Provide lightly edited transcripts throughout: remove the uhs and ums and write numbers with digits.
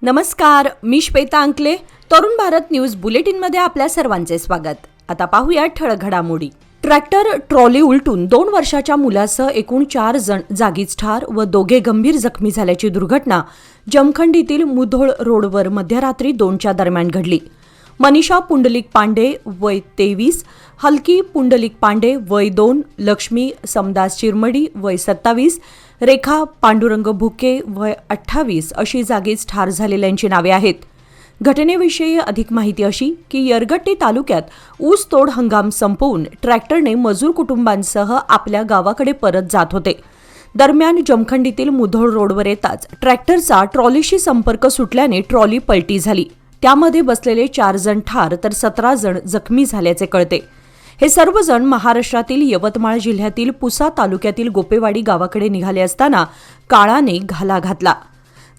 नमस्कार, मी श्वेता अंकले. तरुण भारत न्यूज बुलेटिनमध्ये आपल्या सर्वांचे स्वागत. आता पाहूया ठळक घडामोडी. ट्रॅक्टर ट्रॉली उलटून 2 वर्षाच्या मुलासह एकूण 4 जण जागीच ठार व दोघे गंभीर जखमी झाल्याची दुर्घटना जमखंडीतील मुधोळ रोडवर मध्यरात्री 2च्या दरम्यान घडली. मनीषा पुंडलिक पांडे वय 23, हलकी पुंडलिक पांडे वय 2, लक्ष्मी समदास चिरमडी वय 27, रेखा पांडुरंग भुके वय 28 अशी जागीच ठार झालेल्यांची नावे आहेत. घटनेविषयी अधिक माहिती अशी की यरगट्टी तालुक्यात ऊस तोड हंगाम संपवून ट्रॅक्टरने मजूर कुटुंबांसह आपल्या गावाकडे परत जात होते. दरम्यान जमखंडीतील मुधोळ रोडवर येताच ट्रॅक्टरचा ट्रॉलीशी संपर्क सुटल्याने ट्रॉली पलटी झाली. त्यामध्ये बसलेले 4 जण ठार तर 17 जण जखमी झाल्याचे कळते. हे सर्वजण महाराष्ट्रातील यवतमाळ जिल्ह्यातील पुसा तालुक्यातील गोपेवाडी गावाकडे निघाले असताना काळाने घाला घातला.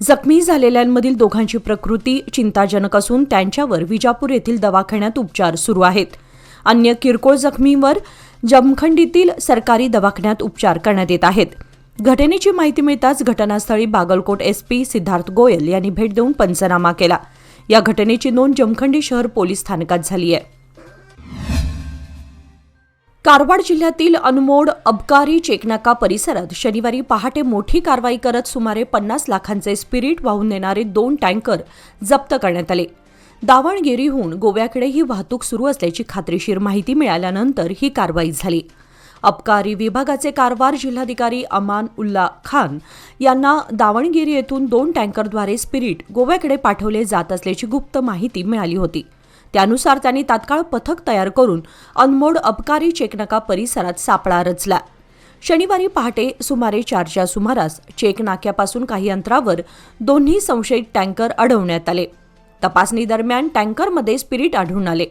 जखमी झालेल्यांमधील दोघांची प्रकृती चिंताजनक असून त्यांच्यावर विजापूर येथील दवाखान्यात उपचार सुरू आहेत. अन्य किरकोळ जखमींवर जमखंडीतील सरकारी दवाखान्यात उपचार करण्यात येत आहेत. घटनेची माहिती मिळताच घटनास्थळी बागलकोट एसपी सिद्धार्थ गोयल यांनी भेट देऊन पंचनामा केला. या घटनेची नोंद जमखंडी शहर पोलीस स्थानकात झाली आहे. कारवार जिल्ह्यातील अनमोड अबकारी चेकनाका परिसरात शनिवारी पहाटे मोठी कारवाई करत सुमारे 50 लाखांचे स्पिरिट वाहून नेणारे 2 टँकर जप्त करण्यात आले. दावणगिरीहून गोव्याकडे ही वाहतूक सुरू असल्याची खात्रीशीर माहिती मिळाल्यानंतर ही कारवाई झाली. अबकारी विभागाचे कारवार जिल्हाधिकारी अमान उल्ला खान यांना दावणगिरी येथून 2 टँकरद्वारे स्पिरिट गोव्याकडे पाठवले जात असल्याची गुप्त माहिती मिळाली होती. त्यानुसार त्यांनी तात्काळ पथक तयार करून अनमोड अबकारी चेकनाका परिसरात सापळा रचला. शनिवारी पहाटे सुमारे 4च्या सुमारास चेक नाक्यापासून काही अंतरावर दोन्ही संशयित टँकर अडवण्यात आले. तपासणी दरम्यान टँकरमध्ये स्पिरिट आढळून आले.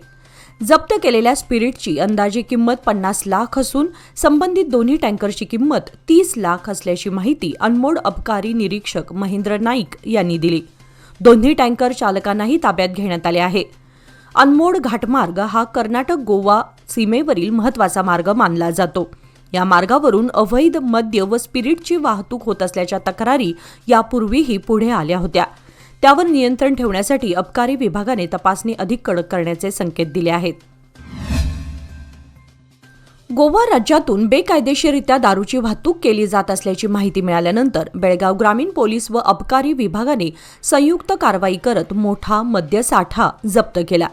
जप्त केलेल्या स्पिरिटची अंदाजे किंमत 50 लाख असून संबंधित दोन्ही टँकरची किंमत 30 लाख असल्याची माहिती अनमोड अबकारी निरीक्षक महेंद्र नाईक यांनी दिली. दोन्ही टँकर चालकांनाही ताब्यात घेण्यात आले आहे. अनमोड घाटमार्ग हा कर्नाटक गोवा सीमेवरील महत्त्वाचा मार्ग मानला जातो. या मार्गावरून अवैध मद्य व स्पिरिटची वाहतूक होत असल्याच्या तक्रारी यापूर्वीही पुढे आल्या होत्या. त्यावर नियंत्रण ठेवण्यासाठी अबकारी विभागाने तपासणी अधिक कडक करण्याचे संकेत दिले आहेत. गोवा राज्यातून बेकायदेशीररित्या दारूची वाहतूक केली जात असल्याची माहिती मिळाल्यानंतर बेळगाव ग्रामीण पोलीस व अबकारी विभागाने संयुक्त कारवाई करत मोठा मद्यसाठा जप्त केला.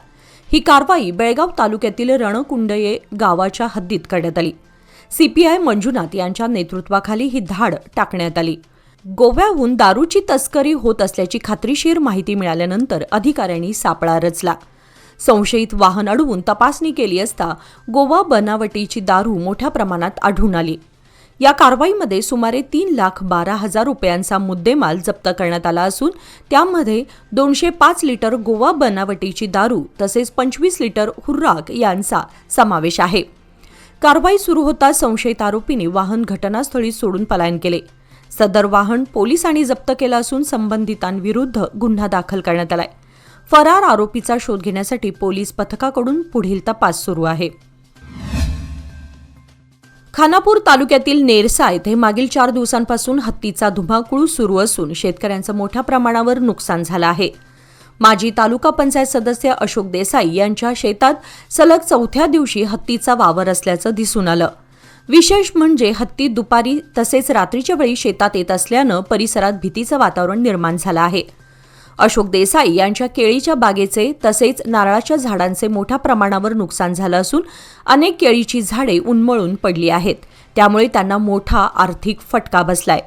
ही कारवाई बेळगाव तालुक्यातील रणकुंडये गावाच्या हद्दीत करण्यात आली. सीपीआय मंजुनाथ यांच्या नेतृत्वाखाली ही धाड टाकण्यात आली. गोव्याहून दारूची तस्करी होत असल्याची खात्रीशीर माहिती मिळाल्यानंतर अधिकाऱ्यांनी सापळा रचला. संशयित वाहन अडवून तपासणी केली असता गोवा बनावटीची दारू मोठ्या प्रमाणात आढळून आली. या कारवाईमध्ये सुमारे 3,12,000 रुपयांचा मुद्देमाल जप्त करण्यात आला असून त्यामध्ये 205 लिटर गोवा बनावटीची दारू तसेच 25 लिटर हुर्राक यांचा समावेश आहे. कारवाई सुरू होताच संशयित आरोपींनी वाहन घटनास्थळी सोडून पलायन केले. सदर वाहन पोलिसांनी जप्त केलं असून संबंधितांविरुद्ध गुन्हा दाखल करण्यात आलाय. फरार आरोपीचा शोध घेण्यासाठी पोलीस पथकाकडून पुढील तपास सुरू आहे. खानापूर तालुक्यातील नेरसा येथे मागील 4 दिवसांपासून हत्तीचा धुमाकूळ सुरू असून शेतकऱ्यांचं मोठ्या प्रमाणावर नुकसान झालं आहे. माजी तालुका पंचायत सदस्य अशोक देसाई यांच्या शेतात सलग 4थ्या दिवशी हत्तीचा वावर असल्याचं दिसून आलं. विशेष म्हणजे हत्ती दुपारी तसेच रात्रीच्या वेळी शेतात येत असल्यानं परिसरात भीतीचं वातावरण निर्माण झालं आहे. अशोक देसाई यांच्या केळीच्या बागेचे तसेच नारळाच्या झाडांचे मोठ्या प्रमाणावर नुकसान झालं असून अनेक केळीची झाडे उन्मळून पडली आहेत. त्यामुळे त्यांना मोठा आर्थिक फटका बसलाय.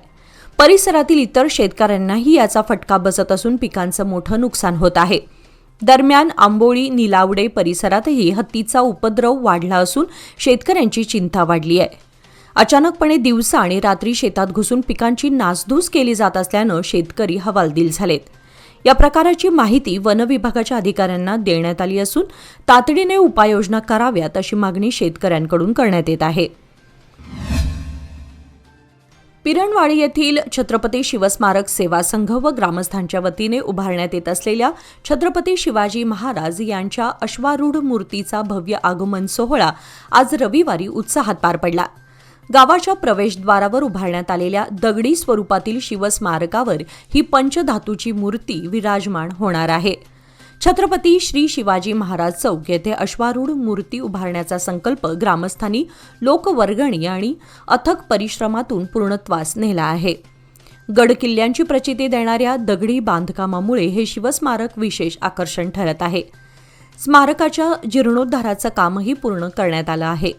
परिसरातील इतर शेतकऱ्यांनाही याचा फटका बसत असून पिकांचं मोठं नुकसान होत आहे. दरम्यान आंबोळी निलावडे परिसरातही हत्तीचा उपद्रव वाढला असून शेतकऱ्यांची चिंता वाढली आहे. अचानकपणे दिवसा आणि रात्री शेतात घुसून पिकांची नासधूस केली जात असल्यानं शेतकरी हवालदिल झालेत. या प्रकाराची माहिती वन विभागाच्या अधिकाऱ्यांना देण्यात आली असून तातडीने उपाययोजना कराव्यात अशी मागणी शेतकऱ्यांकडून करण्यात येत आहे. पिरणवाडी येथील छत्रपती शिवस्मारक सेवा संघ व ग्रामस्थांच्या वतीने उभारण्यात येत असलेल्या छत्रपती शिवाजी महाराज यांच्या अश्वारूढ मूर्तीचा भव्य आगमन सोहळा आज रविवारी उत्साहात पार पडला. गावाच्या प्रवेशद्वारावर उभारण्यात आलेल्या दगडी स्वरूपातील शिवस्मारकावर ही पंचधातूची मूर्ती विराजमान होणार आहे. छत्रपती श्री शिवाजी महाराज चौक येथे अश्वारूढ मूर्ती उभारण्याचा संकल्प ग्रामस्थांनी लोकवर्गणी आणि अथक परिश्रमातून पूर्णत्वास नेला आहे. गडकिल्ल्यांची प्रचिती देणाऱ्या दगडी बांधकामामुळे हे शिवस्मारक विशेष आकर्षण ठरत आहे. स्मारकाच्या जीर्णोद्धाराचं कामही पूर्ण करण्यात आलं आहे.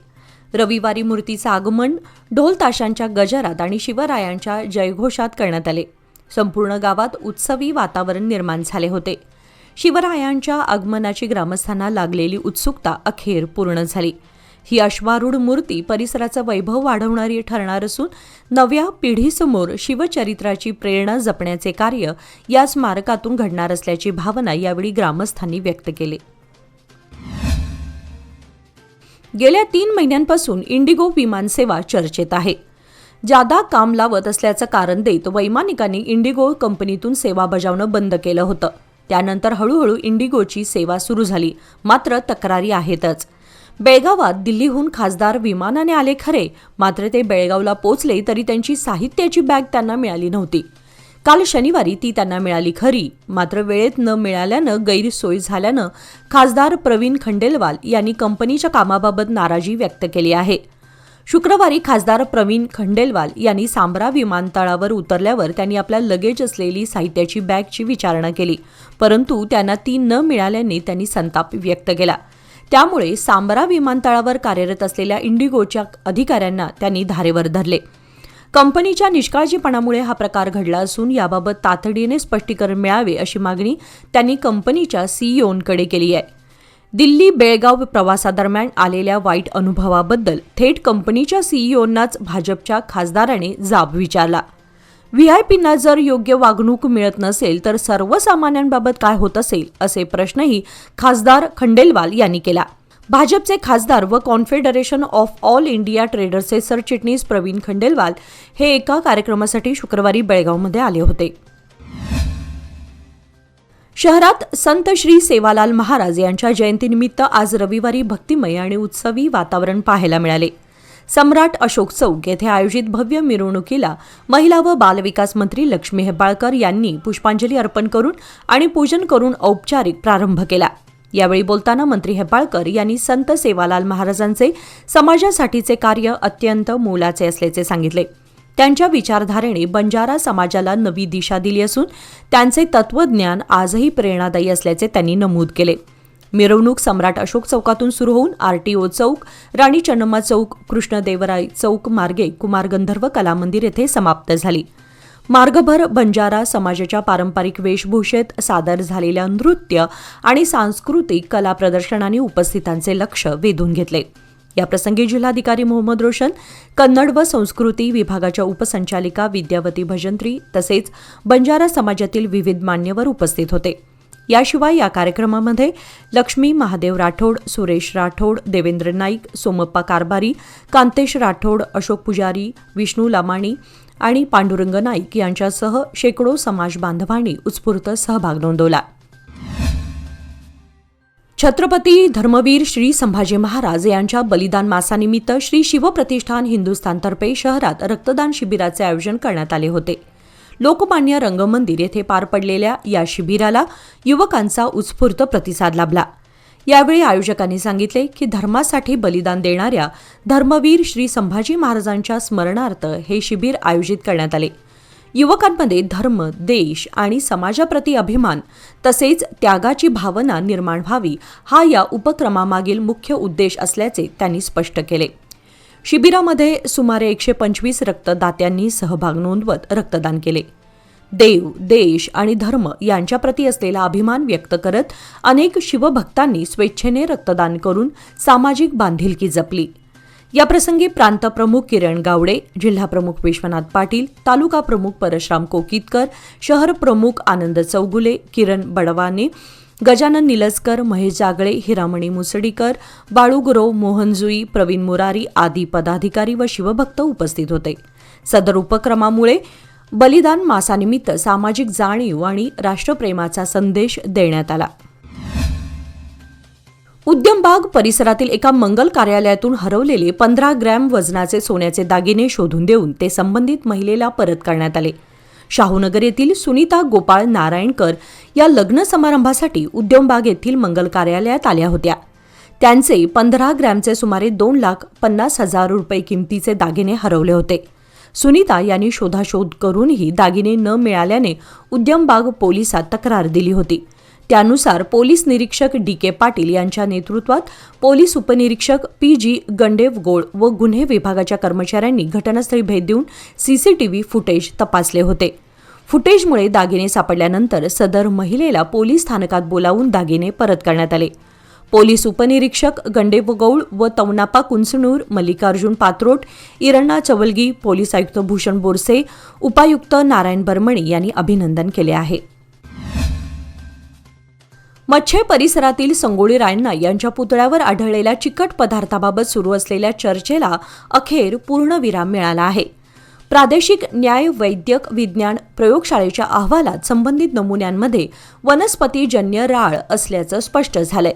रविवारी मूर्तीचं आगमन ढोल ताशांच्या गजरात आणि शिवरायांच्या जयघोषात करण्यात आले. संपूर्ण गावात उत्सवी वातावरण निर्माण झाले होते. शिवरायांच्या आगमनाची ग्रामस्थांना लागलेली उत्सुकता अखेर पूर्ण झाली. ही अश्वारूढ मूर्ती परिसराचं वैभव वाढवणारी ठरणार असून नव्या पिढीसमोर शिवचरित्राची प्रेरणा जपण्याचे कार्य या स्मारकातून घडणार असल्याची भावना यावेळी ग्रामस्थांनी व्यक्त केली. गेल्या 3 महिन्यांपासून इंडिगो विमानसेवा चर्चेत आहे. जादा काम लावत असल्याचं कारण देत वैमानिकांनी इंडिगो कंपनीतून सेवा बजावणं बंद केलं होतं. त्यानंतर हळूहळू इंडिगोची सेवा सुरू झाली. मात्र तक्रारी आहेतच. बेळगावात दिल्लीहून खासदार विमानाने आले खरे, मात्र ते बेळगावला पोचले तरी त्यांची साहित्याची बॅग त्यांना मिळाली नव्हती. काल शनिवारी ती त्यांना मिळाली खरी, मात्र वेळेत न मिळाल्यानं गैरसोय झाल्यानं खासदार प्रवीण खंडेलवाल यांनी कंपनीच्या कामाबाबत नाराजी व्यक्त केली आहे. शुक्रवारी खासदार प्रवीण खंडेलवाल यांनी सांब्रा विमानतळावर उतरल्यावर त्यांनी आपल्या लगेज असलेली साहित्याची बॅगची विचारणा केली, परंतु त्यांना ती न मिळाल्याने त्यांनी संताप व्यक्त केला. त्यामुळे सांब्रा विमानतळावर कार्यरत असलेल्या इंडिगोच्या अधिकाऱ्यांना त्यांनी धारेवर धरले. कंपनीच्या निष्काळजीपणामुळे हा प्रकार घडला असून याबाबत तातडीने स्पष्टीकरण मिळावे अशी मागणी त्यांनी कंपनीच्या सीईओंकडे केली आहे. दिल्ली बेळगाव प्रवासादरम्यान आलेल्या वाईट अनुभवाबद्दल थेट कंपनीच्या सीईओंनाच भाजपच्या खासदाराने जाब विचारला. व्हीआयपींना जर योग्य वागणूक मिळत नसेल तर सर्वसामान्यांबाबत काय होत असेल, असे प्रश्नही खासदार खंडेलवाल यांनी केला. भाजपचे खासदार व कॉन्फेडरेशन ऑफ ऑल इंडिया ट्रेडर्सचे सरचिटणीस प्रवीण खंडेलवाल हे एका कार्यक्रमासाठी शुक्रवारी बेळगावमध्ये आले होते. शहरात संत श्री सेवालाल महाराज यांच्या जयंतीनिमित्त आज रविवारी भक्तिमय आणि उत्सवी वातावरण पाहायला मिळाले. सम्राट अशोक चौक येथे आयोजित भव्य मिरवणुकीला महिला व बालविकास मंत्री लक्ष्मी हेब्बाळकर यांनी पुष्पांजली अर्पण करून आणि पूजन करून औपचारिक प्रारंभ केला. यावेळी बोलताना मंत्री हेब्बाळकर यांनी संत सेवालाल महाराजांचे समाजासाठीचे कार्य अत्यंत मोलाचे असल्याचे सांगितले. त्यांच्या विचारधारेने बंजारा समाजाला नवी दिशा दिली असून त्यांचे तत्वज्ञान आजही प्रेरणादायी असल्याचे त्यांनी नमूद केले. मिरवणूक सम्राट अशोक चौकातून सुरू होऊन आरटीओ चौक, राणी चन्नम्मा चौक, कृष्णदेवराय चौक मार्गे कुमार गंधर्व कला मंदिर येथे समाप्त झाली. मार्गभर बंजारा समाजाच्या पारंपरिक वेशभूषेत सादर झालेल्या नृत्य आणि सांस्कृतिक कला प्रदर्शनांनी उपस्थितांचे लक्ष वेधून घेतले. याप्रसंगी जिल्हाधिकारी मोहम्मद रोशन, कन्नड व संस्कृती विभागाच्या उपसंचालिका विद्यावती भजंत्री तसेच बंजारा समाजातील विविध मान्यवर उपस्थित होते. याशिवाय या कार्यक्रमामध्ये लक्ष्मी महादेव राठोड, सुरेश राठोड, देवेंद्र नाईक, सोमप्पा कारभारी, कांतेश राठोड, अशोक पुजारी, विष्णू लामाणी आणि पांडुरंग नाईक यांच्यासह शेकडो समाज बांधवांनी उत्स्फूर्त सहभाग नोंदवला. छत्रपती धर्मवीर श्री संभाजी महाराज यांच्या बलिदान मासानिमित्त श्री शिवप्रतिष्ठान हिंदुस्थानतर्फे शहरात रक्तदान शिबिराचे आयोजन करण्यात आले होते. लोकमान्य रंगमंदिर येथे पार पडलेल्या या शिबिराला युवकांचा उत्स्फूर्त प्रतिसाद लाभला. यावेळी आयोजकांनी सांगितले की धर्मासाठी बलिदान देणाऱ्या धर्मवीर श्री संभाजी महाराजांच्या स्मरणार्थ हे शिबिर आयोजित करण्यात आले. युवकांमध्ये धर्म, देश आणि समाजाप्रती अभिमान तसेच त्यागाची भावना निर्माण व्हावी हा या उपक्रमामागील मुख्य उद्देश असल्याचे त्यांनी स्पष्ट केले. शिबिरामध्ये सुमारे 125 रक्तदात्यांनी सहभाग नोंदवत रक्तदान केले. देव, देश आणि धर्म यांच्याप्रती असलेला अभिमान व्यक्त करत अनेक शिवभक्तांनी स्वेच्छेने रक्तदान करून सामाजिक बांधिलकी जपली. याप्रसंगी प्रांतप्रमुख किरण गावडे, जिल्हाप्रमुख विश्वनाथ पाटील, तालुका प्रमुख परशुराम कोकितकर, शहर प्रमुख आनंद चौगुले, किरण बडवाने, गजानन निलस्कर, महेश जागळे, हिरामणी मुसडीकर, बाळू गुरव, मोहन जुई, प्रवीण मुरारी आदी पदाधिकारी व शिवभक्त उपस्थित होते. सदर उपक्रमामुळे बलिदान मासानिमित्त सामाजिक जाणीव आणि राष्ट्रप्रेमाचा संदेश देण्यात आला. उद्यमबाग परिसरातील एका मंगल कार्यालयातून हरवलेले 15 ग्रॅम वजनाचे सोन्याचे दागिने शोधून देऊन ते संबंधित महिलेला परत करण्यात आले. शाहूनगर येथील सुनीता गोपाळ नारायणकर या लग्न समारंभासाठी उद्यमबाग येथील मंगल कार्यालयात आल्या होत्या. त्यांचे 15 ग्रॅमचे सुमारे 2,50,000 रुपये किमतीचे दागिने हरवले होते. सुनीता यांनी शोधाशोध करूनही दागिने न मिळाल्याने उद्यमबाग पोलिसात तक्रार दिली होती. त्यानुसार पोलीस निरीक्षक डी.के. पाटील यांच्या नेतृत्वात पोलीस उपनिरीक्षक पी.जी. गंडेवगोळ व गुन्हे विभागाच्या कर्मचाऱ्यांनी घटनास्थळी भेट देऊन सीसीटीव्ही फुटेज तपासले होते. फुटेजमुळे दागिने सापडल्यानंतर सदर महिलेला पोलीस स्थानकात बोलावून दागिने परत करण्यात आले. पोलीस उपनिरीक्षक गंडेवगौळ व तवनापा कुंचनूर, मल्लिकार्जुन पात्रोट, इरण्णा चवलगी, पोलीस आयुक्त भूषण बोरसे, उपायुक्त नारायण बर्मणी यांनी अभिनंदन केले आहे. मच्छे परिसरातील संगोळी रायण्णा यांच्या पुतळ्यावर आढळलेल्या चिकट पदार्थाबाबत सुरू असलेल्या चर्चेला अखेर पूर्णविराम मिळाला आहे. प्रादेशिक न्याय वैद्यक विज्ञान प्रयोगशाळेच्या अहवालात संबंधित नमुन्यांमध्ये वनस्पतीजन्य राळ असल्याचं स्पष्ट झालंय.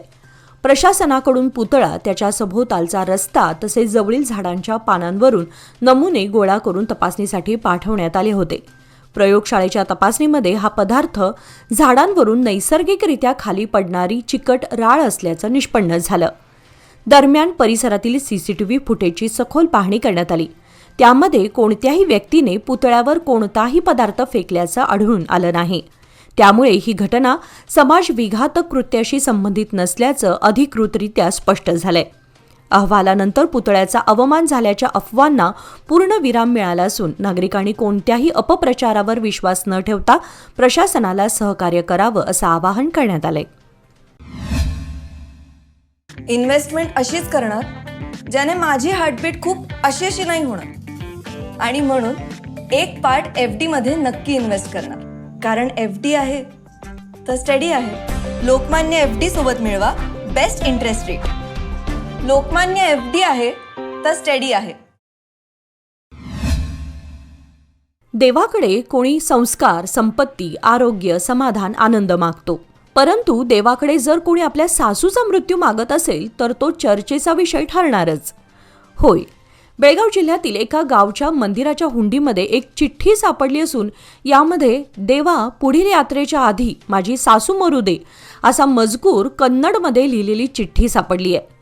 प्रशासनाकडून पुतळा, त्याच्या सभोवतालचा रस्ता तसेच जवळील झाडांच्या पानांवरून नमुने गोळा करून तपासणीसाठी पाठवण्यात आले होते. प्रयोगशाळेच्या तपासणीमध्ये हा पदार्थ झाडांवरून नैसर्गिकरित्या खाली पडणारी चिकट राळ असल्याचं निष्पन्न झालं. दरम्यान परिसरातील सीसीटीव्ही फुटेजची सखोल पाहणी करण्यात आली. त्यामध्ये कोणत्याही व्यक्तीने पुतळ्यावर कोणताही पदार्थ फेकल्याचं आढळून आलं नाही. त्यामुळे ही घटना समाजविघातक कृत्याशी संबंधित नसल्याचं अधिकृतरित्या स्पष्ट झालंय. अहवालानंतर पुतळ्याचा अवमान झाल्याच्या अफवांना पूर्ण विराम मिळाला असून नागरिकांनी कोणत्याही अपप्रचारावर विश्वास न ठेवता प्रशासनाला सहकार्य करावं असं आवाहन करण्यात आलंय. इन्व्हेस्टमेंट अशीच करणार ज्याने माझी हार्टबीट खूप अशी नाही होणार आणि म्हणून एक पार्ट FD मध्ये नक्की इन्व्हेस्ट करणार, कारण FD आहे तर स्टडी आहे. लोकमान्य FD सोबत मिळवा best interest rate. Lokmanya FD आहे तर स्टडी आहे. देवाकडे कोणी संस्कार, संपत्ती, आरोग्य, समाधान, आनंद मागतो. परंतु देवाकडे जर कोणी आपल्या सासूचा मृत्यू मागत असेल तर तो चर्चेचा विषय ठरणारच. होय, बेळगाव जिल्ह्यातील एका गावच्या मंदिराच्या हुंडीमध्ये एक चिठ्ठी सापडली असून यामध्ये देवा पुढील यात्रेच्या आधी माझी सासू मरू दे असा मजकूर कन्नडमध्ये लिहिलेली चिठ्ठी सापडली आहे.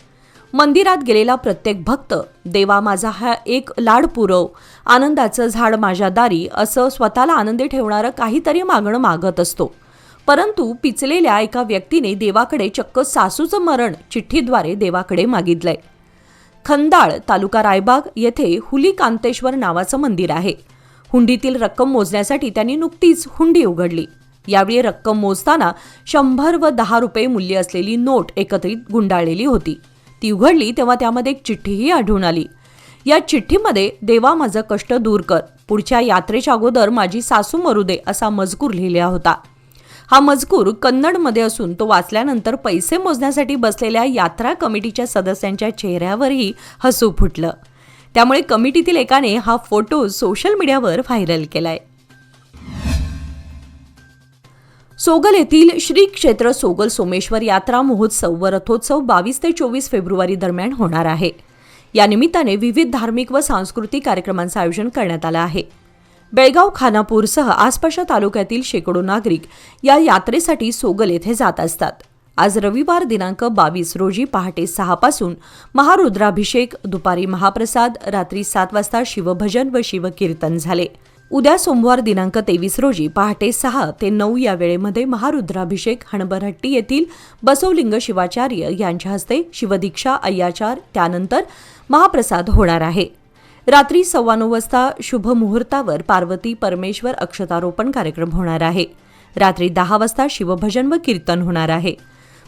मंदिरात गेलेला प्रत्येक भक्त देवा माझा हा एक लाड पुरव, आनंदाचं झाड माझ्या दारी असं स्वतःला आनंदी ठेवणारं काहीतरी मागणं मागत असतो. परंतु पिचलेल्या एका व्यक्तीने देवाकडे चक्क सासूचं मरण चिठ्ठीद्वारे देवाकडे मागितलंय. खंदाळ, तालुका रायबाग येथे हुलीकांतेश्वर नावाचं मंदिर आहे. हुंडीतील रक्कम मोजण्यासाठी त्यांनी नुकतीच हुंडी उघडली. यावेळी रक्कम मोजताना 100 व 10 रुपये मूल्य असलेली नोट एकत्रित गुंडाळलेली होती. ती उघडली तेव्हा त्यामध्ये एक चिठ्ठीही आढळून आली. या चिठ्ठीमध्ये देवा माझं कष्ट दूर कर, पुढच्या यात्रेच्या अगोदर माझी सासू मरू दे असा मजकूर लिहिला होता. हा मजकूर कन्नडमध्ये असून तो वाचल्यानंतर पैसे मोजण्यासाठी बसलेल्या यात्रा कमिटीच्या सदस्यांच्या चेहऱ्यावरही हसू फुटलं. त्यामुळे कमिटीतील एकाने हा फोटो सोशल मीडियावर व्हायरल केलाय. सोगल येथील श्री क्षेत्र सोगल सोमेश्वर यात्रा महोत्सव व रथोत्सव 22 ते 24 फेब्रुवारी दरम्यान होणार आहे. या निमित्ताने विविध धार्मिक व सांस्कृतिक कार्यक्रमांचं आयोजन करण्यात आलं आहे. बेळगाव, खानापूरसह आसपासच्या तालुक्यातील शेकडो नागरिक या यात्रेसाठी सोगल येथे जात असतात. आज रविवार दिनांक 22 रोजी पहाटे 6 पासून महारुद्राभिषेक, दुपारी महाप्रसाद, रात्री 7 वाजता शिवभजन व शिवकीर्तन झाले. उद्या सोमवार दिनांक 23 रोजी पहाटे 6 ते 9 या वेळेमध्ये महारुद्राभिषेक हणबरहट्टी येथील बसवलिंग शिवाचार्य यांच्या हस्ते शिवदीक्षा अय्याचार, त्यानंतर महाप्रसाद होणार आहे. रात्री 9:15 वाजता शुभ मुहूर्तावर पार्वती परमेश्वर अक्षतारोपण कार्यक्रम होणार आहे. रात्री 10 वाजता शिवभजन व कीर्तन होणार आहे.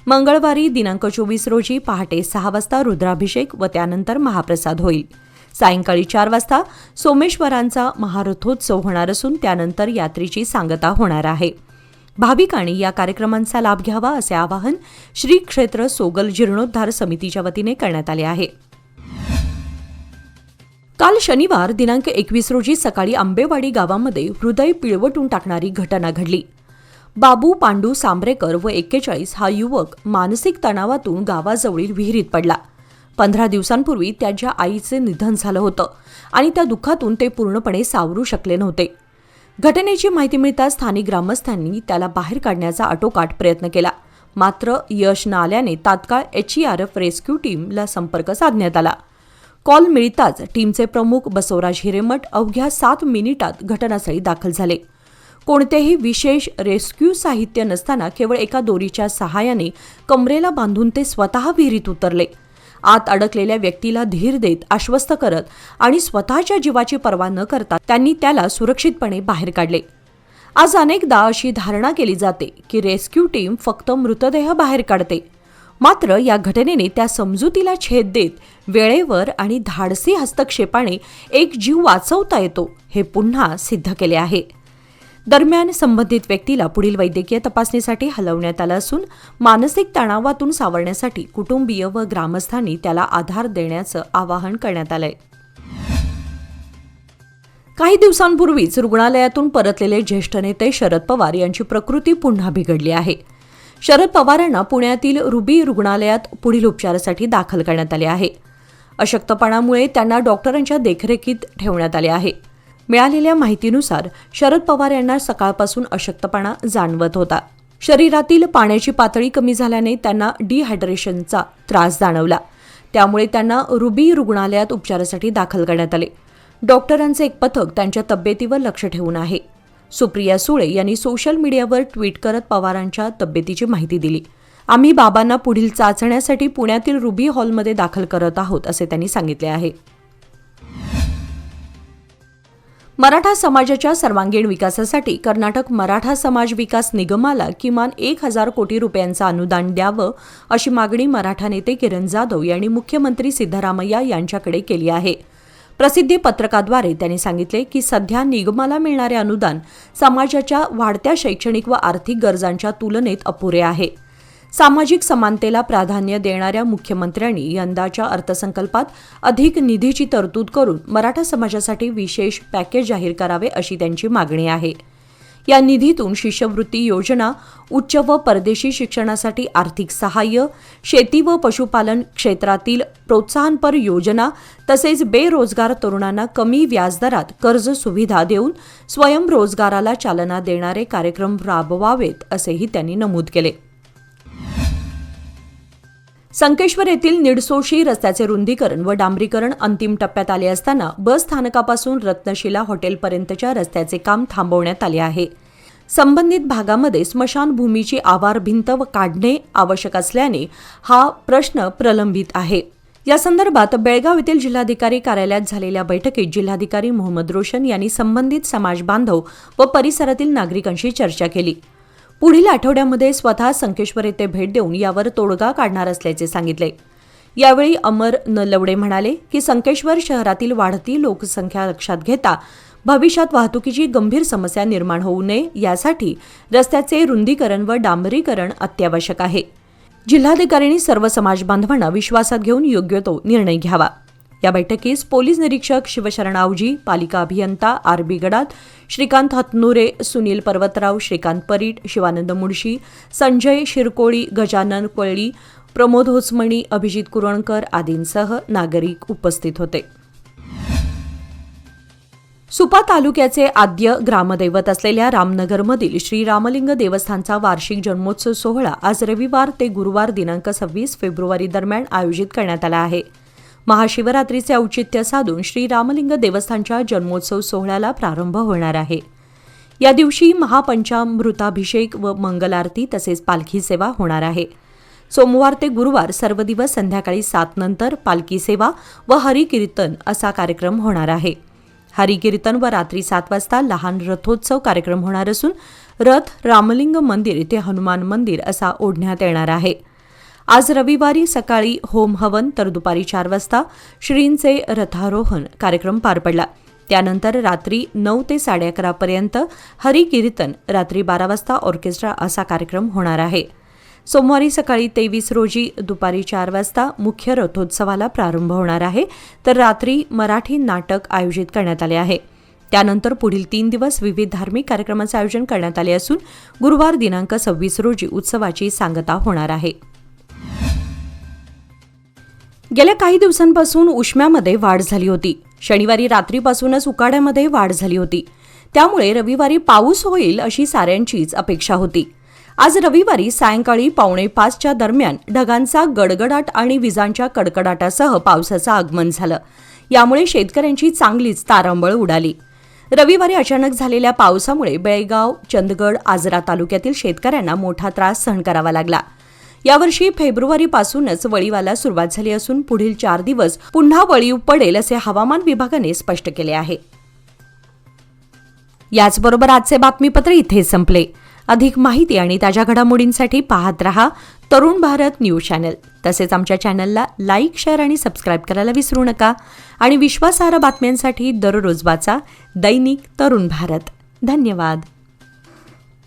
मंगळवारी दिनांक 24 रोजी पहाटे 6 वाजता रुद्राभिषेक व त्यानंतर महाप्रसाद होईल. सायंकाळी 4 वाजता सोमेश्वरांचा महारथोत्सव होणार असून त्यानंतर यात्रेची सांगता होणार आहे. भाविकांनी या कार्यक्रमांचा लाभ घ्यावा असे आवाहन श्री क्षेत्र सोगल जीर्णोद्धार समितीच्या वतीने करण्यात आले आहे. काल शनिवार दिनांक 21 रोजी सकाळी आंबेवाडी गावामध्ये हृदय पिळवटून टाकणारी घटना घडली. बाबू पांडू सांबरेकर व 41 हा युवक मानसिक तणावातून गावाजवळील विहिरीत पडला. 15 दिवसांपूर्वी त्याच्या आईचे निधन झालं होतं आणि त्या दुःखातून ते पूर्णपणे सावरू शकले नव्हते. घटनेची माहिती मिळताच स्थानिक ग्रामस्थांनी त्याला बाहेर काढण्याचा आटोकाट प्रयत्न केला. मात्र यश न आल्याने तात्काळ HERF रेस्क्यू टीमला संपर्क साधण्यात आला. कॉल मिळताच टीमचे प्रमुख बसवराज हिरेमठ अवघ्या 7 मिनिटात घटनास्थळी दाखल झाले. कोणतेही विशेष रेस्क्यू साहित्य नसताना केवळ एका दोरीच्या सहाय्याने कमरेला बांधून ते स्वतः विहिरीत उतरले. आत अडकलेल्या व्यक्तीला धीर देत आश्वस्त करत आणि स्वतःच्या जीवाची पर्वा न करता त्यांनी त्याला सुरक्षितपणे बाहेर काढले. आज अनेकदा अशी धारणा केली जाते की रेस्क्यू टीम फक्त मृतदेह बाहेर काढते. मात्र या घटनेने त्या समजुतीला छेद देत वेळेवर आणि धाडसी हस्तक्षेपाने एक जीव वाचवता येतो हे पुन्हा सिद्ध केले आहे. दरम्यान संबंधित व्यक्तीला पुढील वैद्यकीय तपासणीसाठी हलवण्यात आलं असून मानसिक तणावातून सावरण्यासाठी कुटुंबीय व ग्रामस्थांनी त्याला आधार देण्याचं आवाहन करण्यात आलंय. काही दिवसांपूर्वीच रुग्णालयातून परतलेले ज्येष्ठ नेते शरद पवार यांची प्रकृती पुन्हा बिघडली आहे. शरद पवारांना पुण्यातील रुबी रुग्णालयात पुढील उपचारासाठी दाखल करण्यात आले आहे. अशक्तपणामुळे त्यांना डॉक्टरांच्या देखरेखीत ठेवण्यात आले आहे. मिळालेल्या माहितीनुसार शरद पवार यांना सकाळपासून अशक्तपणा जाणवत होता. शरीरातील पाण्याची पातळी कमी झाल्याने त्यांना डिहायड्रेशनचा त्रास जाणवला. त्यामुळे त्यांना रुबी रुग्णालयात उपचारासाठी दाखल करण्यात आले. डॉक्टरांचे एक पथक त्यांच्या तब्येतीवर लक्ष ठेवून आहे. सुप्रिया सुळे यांनी सोशल मीडियावर ट्विट करत पवारांच्या तब्येतीची माहिती दिली. आम्ही बाबांना पुढील चाचण्यासाठी पुण्यातील रुबी हॉलमध्ये दाखल करत आहोत असे त्यांनी सांगितले आहे. मराठा समाजाच्या सर्वांगीण विकासासाठी कर्नाटक मराठा समाज विकास निगमाला किमान 1,000 कोटी रुपयांचं अनुदान द्यावं अशी मागणी मराठा नेते किरण जाधव यांनी मुख्यमंत्री सिद्धरामय्या यांच्याकडे केली आहे. प्रसिद्धी पत्रकाद्वारे त्यांनी सांगितले की सध्या निगमाला मिळणारे अनुदान समाजाच्या वाढत्या शैक्षणिक व आर्थिक गरजांच्या तुलनेत अपुरे आहे. सामाजिक समानतेला प्राधान्य देणाऱ्या मुख्यमंत्र्यांनी यंदाच्या अर्थसंकल्पात अधिक निधीची तरतूद करून मराठा समाजासाठी विशेष पॅकेज जाहीर करावे अशी त्यांची मागणी आहे. या निधीतून शिष्यवृत्ती योजना, उच्च व परदेशी शिक्षणासाठी आर्थिक सहाय्य, शेती व पशुपालन क्षेत्रातील प्रोत्साहनपर योजना तसेच बेरोजगार तरुणांना कमी व्याजदरात कर्ज सुविधा देऊन स्वयंरोजगाराला चालना देणारे कार्यक्रम राबवावेत असेही त्यांनी नमूद केले. संकेश्वर येथील निडसोशी रस्त्याचे रुंदीकरण व डांबरीकरण अंतिम टप्प्यात आले असताना बस स्थानकापासून रत्नशिला हॉटेलपर्यंतच्या रस्त्याचे काम थांबवण्यात आले आहे. संबंधित भागामध्ये स्मशानभूमीची आवार भिंत काढणे आवश्यक असल्याने हा प्रश्न प्रलंबित आहे. या संदर्भात बेळगाव येथील जिल्हाधिकारी कार्यालयात झालेल्या बैठकीत जिल्हाधिकारी मोहम्मद रोशन यांनी संबंधित समाज बांधव व परिसरातील नागरिकांशी चर्चा केली. पुढील आठवड्यामध्ये स्वतः संकेश्वर येथे भेट देऊन यावर तोडगा काढणार असल्याचे सांगितले. यावेळी अमर नलवडे म्हणाले की संकेश्वर शहरातील वाढती लोकसंख्या लक्षात घेता भविष्यात वाहतुकीची गंभीर समस्या निर्माण होऊ नये यासाठी रस्त्याचे रुंदीकरण व डांबरीकरण अत्यावश्यक आहे. जिल्हाधिकाऱ्यांनी सर्व समाज बांधवांना विश्वासात घेऊन योग्य तो निर्णय घ्यावा. या बैठकीस पोलीस निरीक्षक शिवशरण आवजी, पालिका अभियंता RB गडात, श्रीकांत हतनुरे, सुनील पर्वतराव, श्रीकांत परीट, शिवानंद मुळशी, संजय शिरकोळी, गजानन कोळी, प्रमोद होसमणी, अभिजित कुरणकर आदींसह नागरिक उपस्थित होते. सुपा तालुक्याचे आद्य ग्रामदैवत असलेल्या रामनगरमधील श्री रामलिंग देवस्थानचा वार्षिक जन्मोत्सव सोहळा आज रविवार ते गुरुवार दिनांक 26 फेब्रुवारी दरम्यान आयोजित करण्यात आला आहे. महाशिवरात्रीचे औचित्य साधून श्री रामलिंग देवस्थानच्या जन्मोत्सव सोहळ्याला प्रारंभ होणार आहे. या दिवशी महापंचामृताभिषेक व मंगलारती तसेच पालखी सेवा होणार आहे. सोमवार ते गुरुवार सर्व दिवस संध्याकाळी 7 नंतर पालखी सेवा व हरिकीर्तन असा कार्यक्रम होणार आहे. हरिकीर्तन व रात्री 7 वाजता लहान रथोत्सव कार्यक्रम होणार असून रथ रामलिंग मंदिर ते हनुमान मंदिर असा ओढण्यात येणार आहे. आज रविवारी सकाळी होम हवन तर दुपारी 4 वाजता श्रींचे रथारोहण कार्यक्रम पार पडला. त्यानंतर रात्री 9 ते 11:30 पर्यंत हरिकीर्तन, रात्री 12 वाजता ऑर्केस्ट्रा असा कार्यक्रम होणार आहे. सोमवारी सकाळी 23 रोजी दुपारी 4 वाजता मुख्य रथोत्सवाला प्रारंभ होणार आहे तर रात्री मराठी नाटक आयोजित करण्यात आले आहे. त्यानंतर पुढील 3 दिवस विविध धार्मिक कार्यक्रमांचे आयोजन करण्यात आले असून गुरुवार दिनांक 26 रोजी उत्सवाची सांगता होणार आहे. गेल्या काही दिवसांपासून उष्म्यामध्ये वाढ झाली होती. शनिवारी रात्रीपासूनच उकाड्यामध्ये वाढ झाली होती. त्यामुळे रविवारी पाऊस होईल अशी साऱ्यांचीच अपेक्षा होती. आज रविवारी सायंकाळी 4:45च्या दरम्यान ढगांचा गडगडाट आणि विजांच्या कडकडाटासह पावसाचं आगमन झालं. यामुळे शेतकऱ्यांची चांगलीच तारांबळ उडाली. रविवारी अचानक झालेल्या पावसामुळे बेळगाव, चंदगड, आजरा तालुक्यातील शेतकऱ्यांना मोठा त्रास सहन करावा लागला. यावर्षी फेब्रुवारीपासूनच वळीवाला सुरुवात झाली असून पुढील 4 दिवस पुन्हा वळीव पडेल असे हवामान विभागाने स्पष्ट केले आहे. याचबरोबर आजचे बातमीपत्र इथे संपले. अधिक माहिती आणि ताज्या घडामोडींसाठी पाहत रहा तरुण भारत न्यूज चॅनल. तसेच आमच्या चॅनलला लाईक, शेअर आणि सबस्क्राईब करायला विसरू नका. आणि विश्वासार्ह बातम्यांसाठी दररोज वाचा दैनिक तरुण भारत. धन्यवाद.